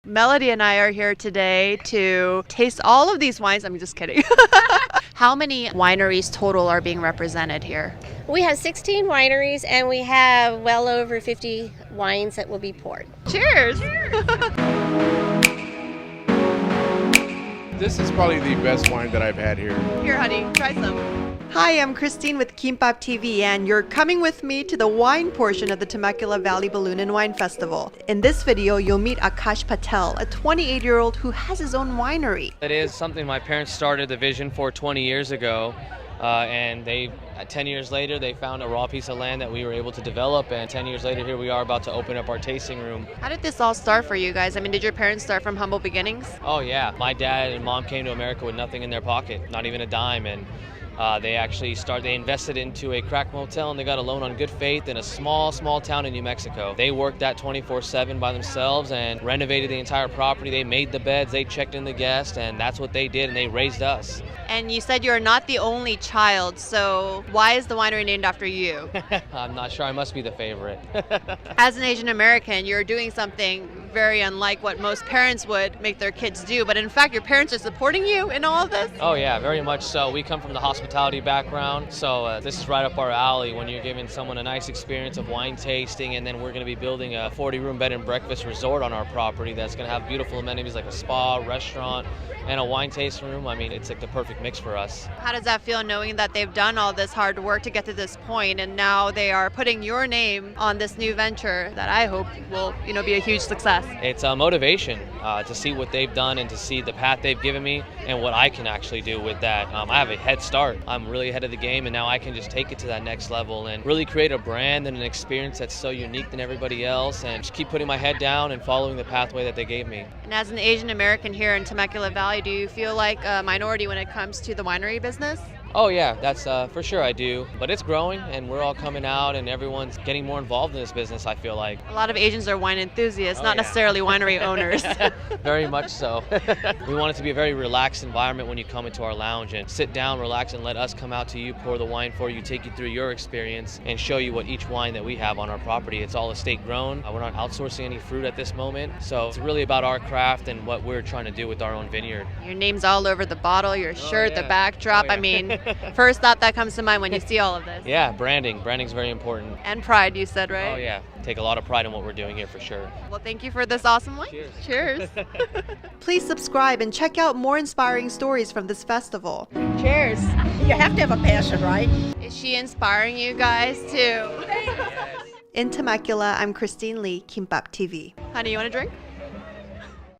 Melody and I are here today to taste all of these wines. I'm just kidding. How many wineries total are being represented here? We have 16 wineries and we have well over 50 wines that will be poured. Cheers! This is probably the best wine that I've had here. Here, honey, try some. Hi, I'm Christine with kimboptv, and you're coming with me to the wine portion of the Temecula Valley Balloon and Wine Festival. In this video, you'll meet Akash Patel, a 28-year-old who has his own winery. It is something my parents started the vision for 20 years ago. And 10 years later, they found a raw piece of land that we were able to develop. And 10 years later, here we are about to open up our tasting room. How did this all start for you guys? I mean, did your parents start from humble beginnings? Oh, yeah. My dad and mom came to America with nothing in their pocket, not even a dime. And they invested into a crack motel, and they got a loan on good faith in a small town in New Mexico. They worked that 24/7 by themselves and renovated the entire property. They made the beds, they checked in the guests, and that's what they did, and they raised us. And you said you're not the only child, so why is the winery named after you? I'm not sure. I must be the favorite. As an Asian American, you're doing something very unlike what most parents would make their kids do, but in fact, your parents are supporting you in all of this? Oh yeah, very much so. We come from the hospitality background, so this is right up our alley when you're giving someone a nice experience of wine tasting, and then we're going to be building a 40-room bed and breakfast resort on our property that's going to have beautiful amenities like a spa, restaurant, and a wine tasting room. I mean, it's like the perfect mix for us. How does that feel knowing that they've done all this hard work to get to this point, and now they are putting your name on this new venture that I hope will, be a huge success? It's a motivation to see what they've done and to see the path they've given me and what I can actually do with that. I have a head start. I'm really ahead of the game, and now I can just take it to that next level and really create a brand and an experience that's so unique than everybody else, and just keep putting my head down and following the pathway that they gave me. And as an Asian American here in Temecula Valley, do you feel like a minority when it comes to the winery business? Oh yeah, that's for sure I do. But it's growing, and we're all coming out, and everyone's getting more involved in this business, I feel like. A lot of Asians are wine enthusiasts, not necessarily winery owners. Very much so. We want it to be a very relaxed environment when you come into our lounge, and sit down, relax, and let us come out to you, pour the wine for you, take you through your experience, and show you what each wine that we have on our property. It's all estate grown. We're not outsourcing any fruit at this moment. So it's really about our craft and what we're trying to do with our own vineyard. Your name's all over the bottle, your shirt, yeah. the backdrop. Oh, yeah. I mean, first thought that comes to mind when you see all of this. Yeah, branding. Branding's very important. And pride, you said, right? Oh yeah, take a lot of pride in what we're doing here for sure. Well, thank you for this awesome wine. Cheers. Cheers. Please subscribe and check out more inspiring stories from this festival. Cheers. You have to have a passion, right? Is she inspiring you guys too? In Temecula, I'm Christine Lee, kimboptv. Honey, you want a drink?